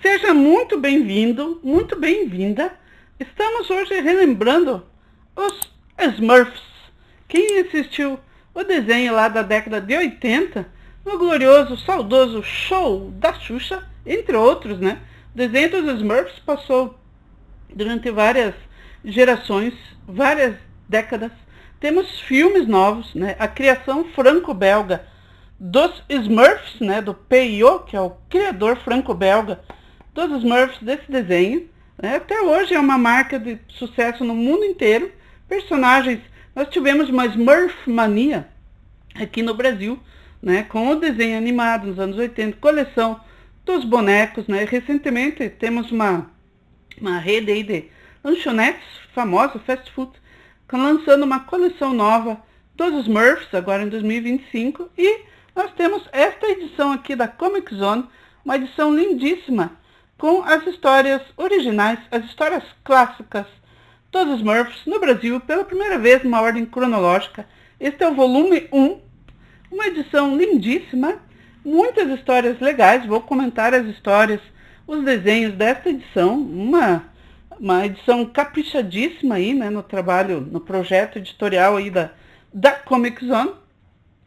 Seja muito bem-vindo, muito bem-vinda. Estamos hoje relembrando os Smurfs. Quem assistiu o desenho lá da década de 80, no glorioso, saudoso show da Xuxa, entre outros, né? O desenho dos Smurfs passou durante várias gerações, várias décadas. Temos filmes novos, né? A criação franco-belga dos Smurfs, né? Do Peio, que é o criador franco-belga dos Smurfs desse desenho. Né? Até hoje é uma marca de sucesso no mundo inteiro. Personagens, nós tivemos uma Smurf mania aqui no Brasil, né? Com o desenho animado nos anos 80, coleção dos bonecos, né? Recentemente temos uma rede aí de lanchonetes famosa, fast food, lançando uma coleção nova dos Smurfs, agora em 2025, e nós temos esta edição aqui da Comic Zone, uma edição lindíssima, com as histórias originais, as histórias clássicas dos Smurfs no Brasil, pela primeira vez numa ordem cronológica. Este é o volume 1, uma edição lindíssima, muitas histórias legais, vou comentar as histórias, os desenhos desta edição, uma edição caprichadíssima aí, né, no trabalho, no projeto editorial aí da Comic Zone.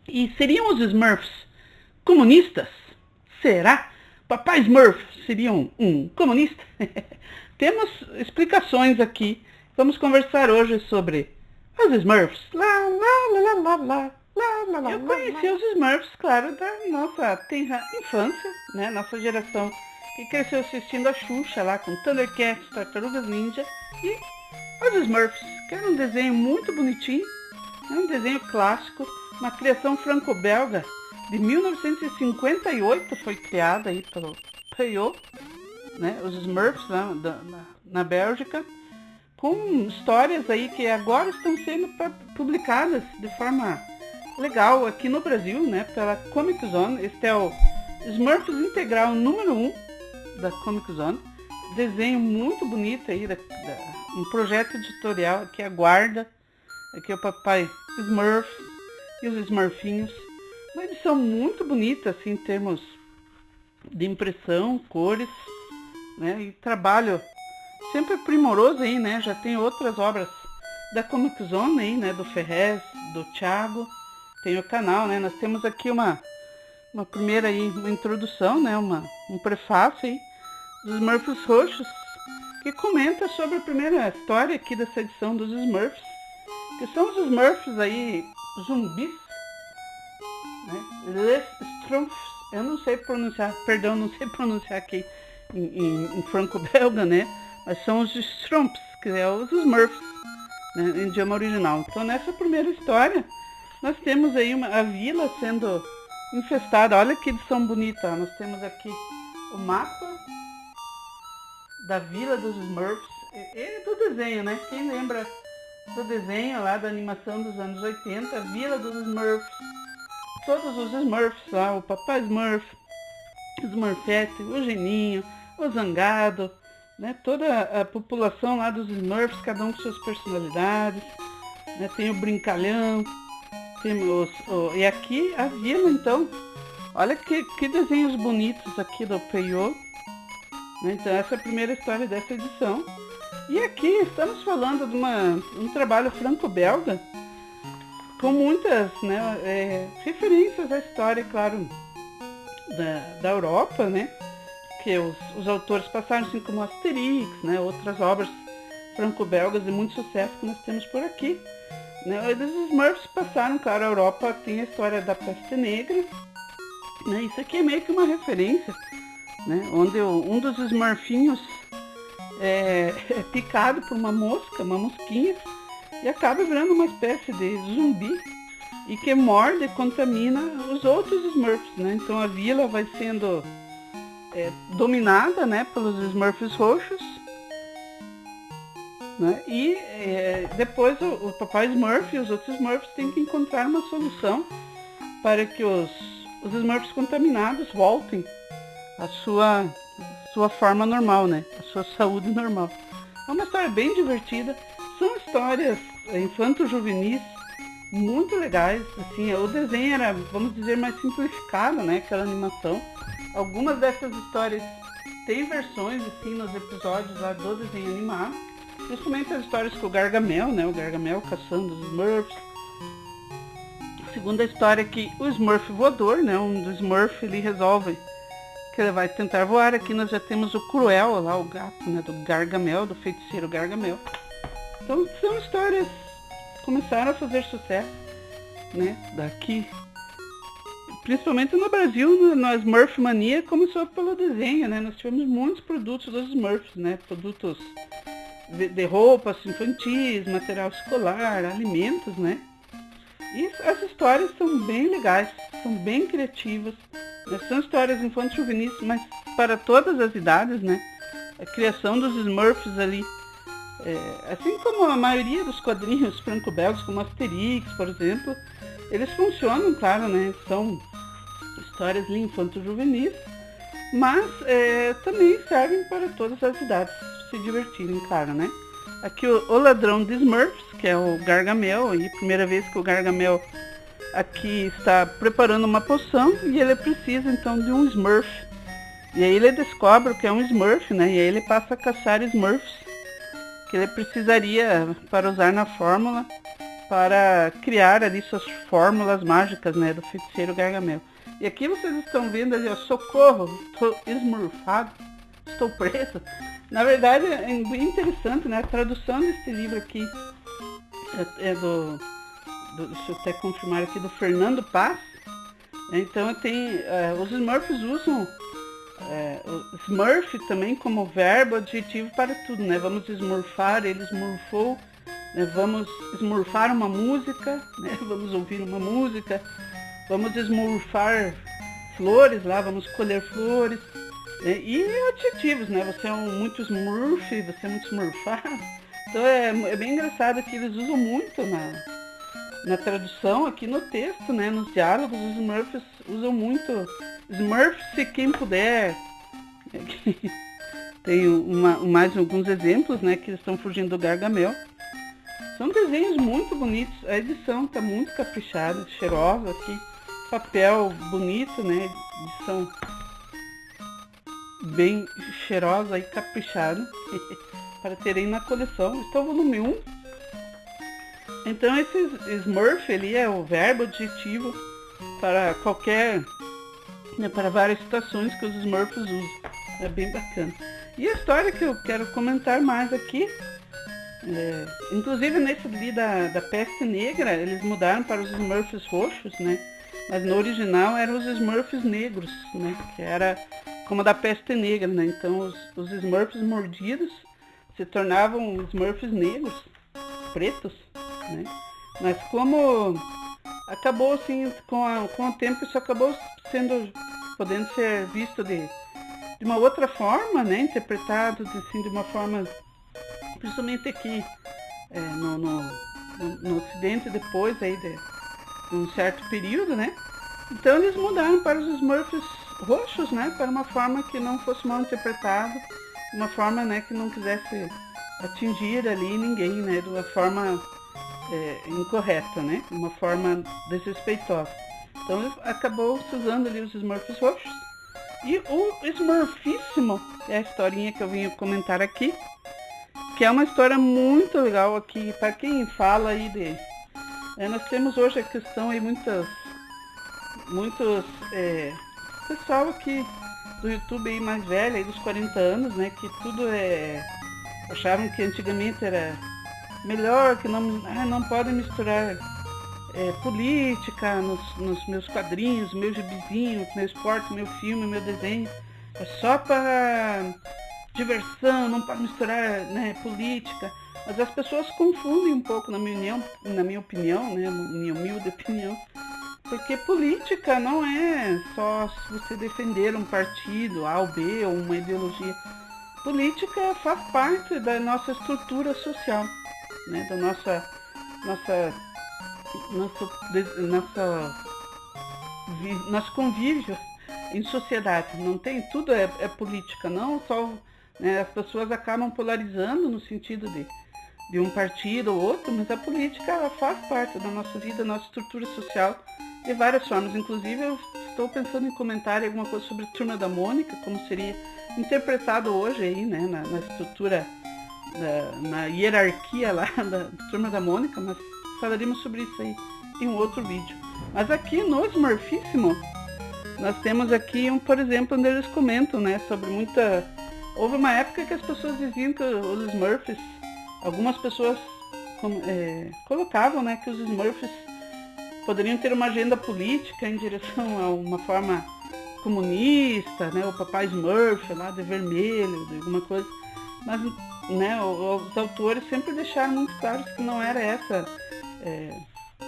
E seriam os Smurfs comunistas? Será? Papai Smurf seria um comunista? Temos explicações aqui. Vamos conversar hoje sobre os Smurfs. Eu conheci os Smurfs, claro, da nossa tenra infância, né? Nossa geração que cresceu assistindo a Xuxa lá com Thundercats, Tartarugas Ninja e os Smurfs, que era um desenho muito bonitinho, né? Um desenho clássico, uma criação franco-belga de 1958, foi criada aí pelo Peio, né? Os Smurfs lá na Bélgica, com histórias aí que agora estão sendo publicadas de forma legal aqui no Brasil, né? Pela Comic Zone. Este é o Smurfs Integral número 1 da Comic Zone. Desenho muito bonito aí, um projeto editorial que aguarda. Aqui é o Papai Smurf e os Smurfinhos. Uma edição muito bonita, assim, em termos de impressão, cores, né? E trabalho sempre primoroso aí, né? Já tem outras obras da Comic Zone aí, né? Do Ferrez, do Thiago. Tem o canal, né? Nós temos aqui uma primeira aí, uma introdução, né? Um prefácio aí dos Smurfs Roxos, que comenta sobre a primeira história aqui dessa edição dos Smurfs, que são os Smurfs aí, zumbis, né? Les Schtroumpfs, eu não sei pronunciar, perdão, não sei pronunciar aqui em franco-belga, né? Mas são os Schtroumpfs, que é os Smurfs, né? Em idioma original. Então, nessa primeira história, nós temos aí a vila sendo infestada. Olha que edição bonita. Nós temos aqui o mapa da vila dos Smurfs e do desenho, né? Quem lembra do desenho lá, da animação dos anos 80, a vila dos Smurfs, todos os Smurfs lá, o Papai Smurf, o Smurfette, o Geninho, o Zangado, né? Toda a população lá dos Smurfs, cada um com suas personalidades, né? Tem o Brincalhão, temos e aqui a vila, então, olha que desenhos bonitos aqui do Peio, né? Então essa é a primeira história dessa edição. E aqui estamos falando de um trabalho franco-belga com muitas, né, referências à história, claro, da Europa, né? Que os autores passaram, assim como Asterix, né? Outras obras franco-belgas de muito sucesso que nós temos por aqui. Né? Os Smurfs passaram, claro, a Europa tem a história da peste negra, né? Isso aqui é meio que uma referência, né? Onde um dos Smurfinhos é picado por uma mosquinha, e acaba virando uma espécie de zumbi e que morde e contamina os outros Smurfs, né? Então a vila vai sendo dominada, né, pelos Smurfs roxos, né? E depois o Papai Smurf e os outros Smurfs têm que encontrar uma solução para que os Smurfs contaminados voltem à sua forma normal, né? A sua saúde normal. É uma história bem divertida. São histórias infanto-juvenis muito legais. Assim, o desenho era, vamos dizer, mais simplificado, né? Aquela animação. Algumas dessas histórias tem versões assim nos episódios lá do desenho animado, principalmente as histórias com o Gargamel, né? O Gargamel caçando os Smurfs. A segunda história é que o Smurf voador, né? Um dos Smurf, ele resolve que ele vai tentar voar. Aqui nós já temos o Cruel lá, o gato, né? Do Gargamel, do feiticeiro Gargamel. Então são histórias que começaram a fazer sucesso, né? Daqui. Principalmente no Brasil, na Smurf Mania, começou pelo desenho, né? Nós tivemos muitos produtos dos Smurfs, né? Produtos de roupas infantis, material escolar, alimentos, né? E as histórias são bem legais, são bem criativas, né? São histórias infantis juvenis, mas para todas as idades, né? A criação dos Smurfs ali, assim como a maioria dos quadrinhos franco-belgas, como Asterix, por exemplo, eles funcionam, claro, né? São histórias infantis juvenis, mas também servem para todas as idades se divertirem, claro, né? Aqui o ladrão de Smurfs, que é o Gargamel, e primeira vez que o Gargamel aqui está preparando uma poção e ele precisa então de um Smurf. E aí ele descobre o que é um Smurf, né? E aí ele passa a caçar Smurfs que ele precisaria para usar na fórmula para criar ali suas fórmulas mágicas, né? Do feiticeiro Gargamel. E aqui vocês estão vendo ali, ó, socorro, estou esmurfado, estou preso. Na verdade é bem interessante, né? A tradução desse livro aqui deixa eu até confirmar aqui, do Fernando Paz. Então tem, os Smurfs usam o Smurf também como verbo adjetivo para tudo, né? Vamos esmurfar, ele esmurfou, né? Vamos esmurfar uma música, né? Vamos ouvir uma música, vamos esmurfar flores lá, vamos colher flores, né? E adjetivos, né? Você é muito smurf, você é muito smurfado. Então é bem engraçado que eles usam muito na tradução, aqui no texto, né? Nos diálogos, os Smurfs usam muito Smurf se quem puder. Tem mais alguns exemplos, né? Que estão fugindo do Gargamel. São desenhos muito bonitos, a edição está muito caprichada, cheirosa aqui. Papel bonito, né? Edição bem cheirosa e caprichada para terem na coleção. Este é o volume 1. Então esse Smurf, ele é o verbo adjetivo para qualquer, né, para várias situações que os Smurfs usam. É bem bacana. E a história que eu quero comentar mais aqui, inclusive nesse ali da Peste Negra, eles mudaram para os Smurfs roxos, né? Mas no original eram os Smurfs negros, né? Que era como a da Peste Negra, né? Então os Smurfs mordidos se tornavam Smurfs negros, pretos, né? Mas como acabou assim, com o tempo isso acabou podendo ser visto de uma outra forma, né? Interpretado assim, de uma forma, principalmente aqui no Ocidente, depois aí de um certo período, né? Então eles mudaram para os Smurfs roxos, né? Para uma forma que não fosse mal interpretado, uma forma, né, que não quisesse atingir ali ninguém, né? De uma forma incorreta, né? Uma forma desrespeitosa. Então acabou se usando ali os Smurfs roxos. E o Smurfíssimo é a historinha que eu vim comentar aqui, que é uma história muito legal aqui, para quem fala aí nós temos hoje a questão aí muitos pessoal aqui do YouTube aí mais velho, aí dos 40 anos, né, que tudo achavam que antigamente era melhor, que não podem misturar política nos meus quadrinhos, meu gibizinho, meu esporte, meu filme, meu desenho. É só para diversão, não pode misturar, né, política. Mas as pessoas confundem um pouco, na minha opinião, né, minha humilde opinião, porque política não é só você defender um partido A ou B ou uma ideologia. Política faz parte da nossa estrutura social, né, da nosso convívio em sociedade. Não tem, tudo é política, não só, né, as pessoas acabam polarizando no sentido de um partido ou outro, mas a política ela faz parte da nossa vida, da nossa estrutura social de várias formas. Inclusive eu estou pensando em comentar alguma coisa sobre a Turma da Mônica, como seria interpretado hoje aí, né, na estrutura, na hierarquia lá da Turma da Mônica, mas falaremos sobre isso aí em um outro vídeo. Mas aqui no Smurfíssimo, nós temos aqui, por exemplo, onde eles comentam, né, sobre muita... Houve uma época que as pessoas diziam que os Smurfs, algumas pessoas colocavam, né, que os Smurfs poderiam ter uma agenda política em direção a uma forma comunista, né, o Papai Smurf lá de vermelho, de alguma coisa. Mas, né, os autores sempre deixaram muito claro que não era essa,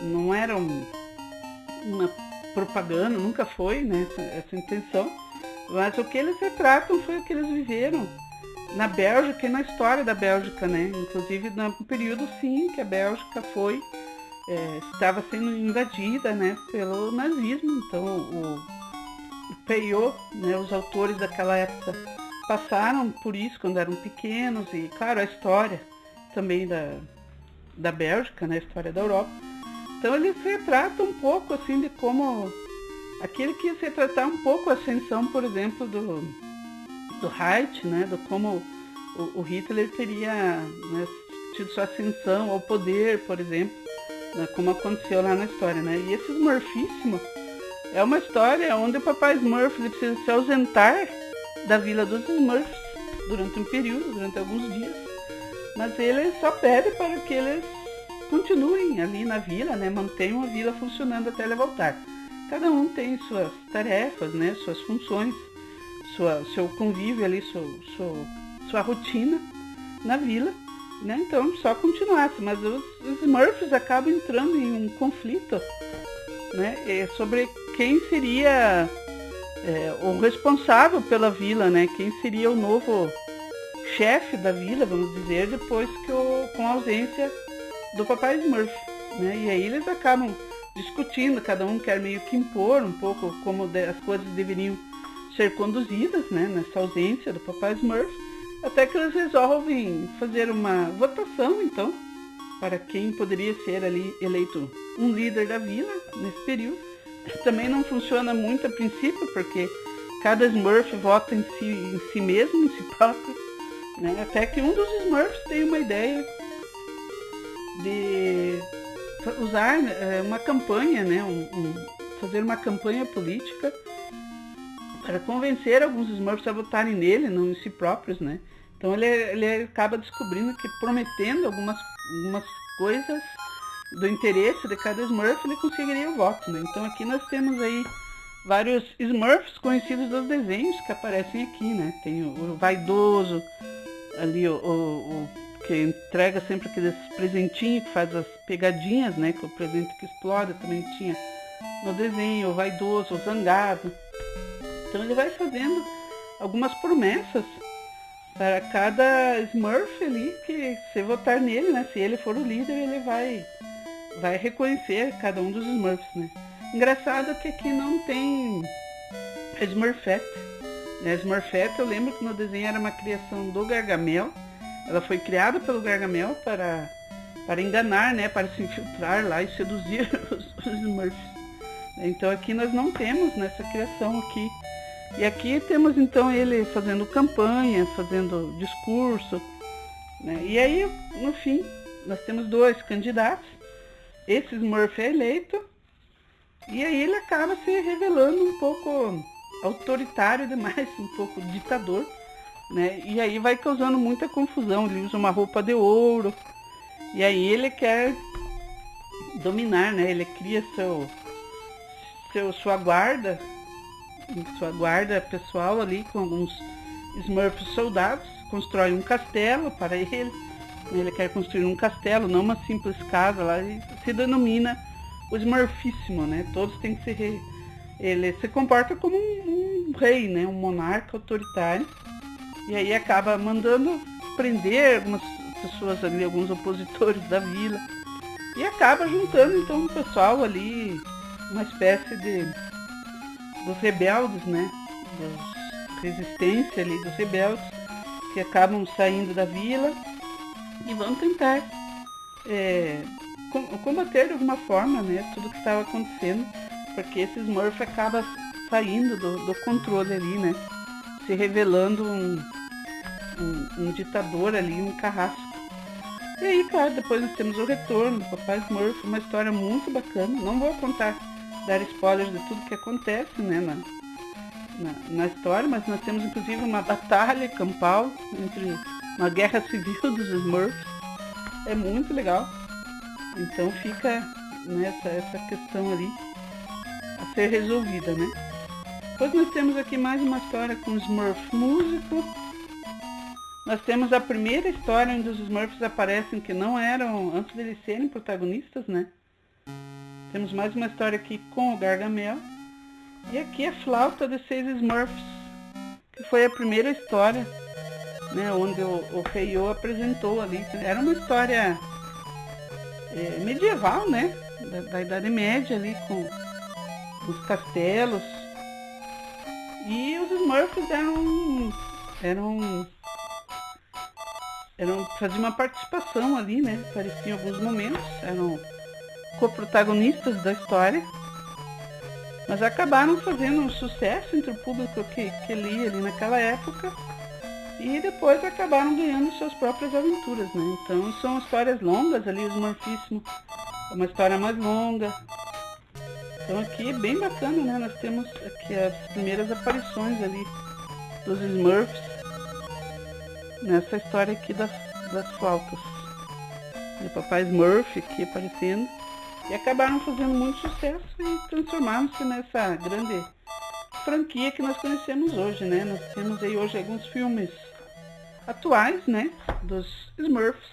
não era uma propaganda, nunca foi, né, essa intenção. Mas o que eles retratam foi o que eles viveram na Bélgica e na história da Bélgica, né? Inclusive no período, sim, que a Bélgica estava sendo invadida, né, pelo nazismo. Então o Peio, né, os autores daquela época passaram por isso quando eram pequenos e, claro, a história também da Bélgica, né, a história da Europa. Então eles retratam um pouco assim de como aquele quis retratar um pouco a ascensão, por exemplo, do Reich, né, do como o Hitler teria, né, tido sua ascensão ao poder, por exemplo, né, como aconteceu lá na história, né. E esse Smurfíssimo é uma história onde o Papai Smurf ele precisa se ausentar da vila dos Smurfs durante um período, durante alguns dias, mas ele só pede para que eles continuem ali na vila, né, mantenham a vila funcionando até ele voltar. Cada um tem suas tarefas, né, suas funções, seu convívio ali, sua rotina na vila, né, então só continuasse, mas os Smurfs acabam entrando em um conflito, né, sobre quem seria o responsável pela vila, né, quem seria o novo chefe da vila, vamos dizer, depois com a ausência do Papai Smurf, né, e aí eles acabam discutindo, cada um quer meio que impor um pouco como as coisas deveriam ser conduzidas, né, nessa ausência do Papai Smurf, até que eles resolvem fazer uma votação, então, para quem poderia ser ali eleito um líder da vila nesse período. Também não funciona muito a princípio, porque cada Smurf vota em si mesmo, em si próprio, né, até que um dos Smurfs tem uma ideia de usar uma campanha, né, fazer uma campanha política para convencer alguns Smurfs a votarem nele, não em si próprios, né. Então ele acaba descobrindo que prometendo algumas coisas do interesse de cada Smurf, ele conseguiria o voto, né. Então aqui nós temos aí vários Smurfs conhecidos dos desenhos que aparecem aqui, né. Tem o vaidoso, ali o que entrega sempre aqueles presentinhos, que faz as pegadinhas, né, que o presente que explode também tinha no desenho, o vaidoso, o zangado. Então ele vai fazendo algumas promessas para cada Smurf ali, que se votar nele, né, se ele for o líder, ele vai reconhecer cada um dos Smurfs, né. Engraçado que aqui não tem a Smurfette, né. A Smurfette, eu lembro que no desenho era uma criação do Gargamel. Ela foi criada pelo Gargamel para enganar, né, para se infiltrar lá e seduzir os Smurfs. Então aqui nós não temos nessa criação aqui. E aqui temos então ele fazendo campanha, fazendo discurso, né? E aí, no fim, nós temos dois candidatos. Esse Smurf é eleito e aí ele acaba se revelando um pouco autoritário demais, um pouco ditador, né? E aí vai causando muita confusão. Ele usa uma roupa de ouro e aí ele quer dominar, né? Ele cria sua guarda pessoal ali com alguns Smurfs soldados, constrói um castelo para ele. Ele quer construir um castelo, não uma simples casa lá, e se denomina o Smurfíssimo, né? Todos têm que ser... Ele se comporta como um rei, né? Um monarca autoritário. E aí acaba mandando prender algumas pessoas ali, alguns opositores da vila. E acaba juntando então o pessoal ali, uma espécie dos rebeldes, né? Da resistência ali, dos rebeldes, que acabam saindo da vila e vão tentar combater de alguma forma, né, tudo que estava acontecendo, porque esse Smurf acaba saindo do controle ali, né? se revelando um ditador ali, um carrasco. E aí, claro, depois nós temos o retorno do Papai Smurf, uma história muito bacana. Não vou dar spoilers de tudo que acontece, né, na história, mas nós temos inclusive uma batalha campal entre uma guerra civil dos Smurfs. É muito legal. Então fica essa questão ali a ser resolvida, né? Depois nós temos aqui mais uma história com o Smurf músico. Nós temos a primeira história onde os Smurfs aparecem que não eram, antes de eles serem protagonistas, né? Temos mais uma história aqui com o Gargamel. E aqui a Flauta de 6 Smurfs, que foi a primeira história, né, onde o Feiô apresentou ali. Era uma história medieval, né? Da Idade Média ali, com os castelos. E os Smurfs faziam uma participação ali, né? Apareciam em alguns momentos, eram coprotagonistas da história, mas acabaram fazendo um sucesso entre o público que lia ali naquela época e depois acabaram ganhando suas próprias aventuras, né? Então são histórias longas ali, o Smurfíssimo é uma história mais longa. Então aqui é bem bacana, né? Nós temos aqui as primeiras aparições ali dos Smurfs nessa história aqui das flautas. E o Papai Smurf aqui aparecendo. E acabaram fazendo muito sucesso e transformaram-se nessa grande franquia que nós conhecemos hoje, né? Nós temos aí hoje alguns filmes atuais, né? Dos Smurfs.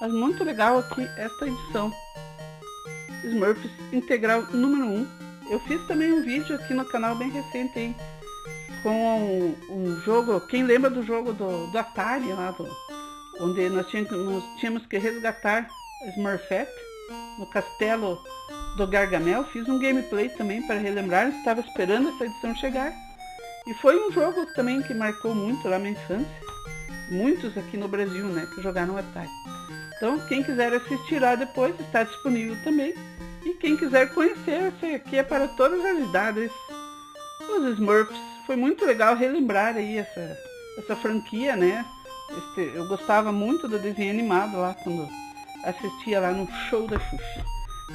Mas muito legal aqui esta edição. Smurfs Integral número 1. Eu fiz também um vídeo aqui no canal bem recente aí, com um jogo, quem lembra do jogo do Atari lá, onde nós tínhamos que resgatar a Smurfette no castelo do Gargamel. Fiz um gameplay também para relembrar, estava esperando essa edição chegar. E foi um jogo também que marcou muito lá minha infância. Muitos aqui no Brasil, né, que jogaram Atari. Então, quem quiser assistir lá depois, está disponível também. E quem quiser conhecer, esse aqui é para todas as idades. Os Smurfs. Foi muito legal relembrar aí essa franquia, né? Eu gostava muito do desenho animado lá, quando assistia lá no show da Xuxa.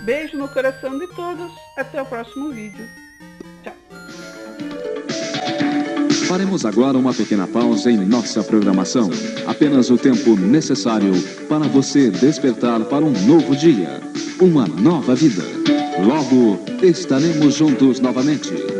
Beijo no coração de todos. Até o próximo vídeo. Tchau. Faremos agora uma pequena pausa em nossa programação. Apenas o tempo necessário para você despertar para um novo dia, uma nova vida. Logo estaremos juntos novamente.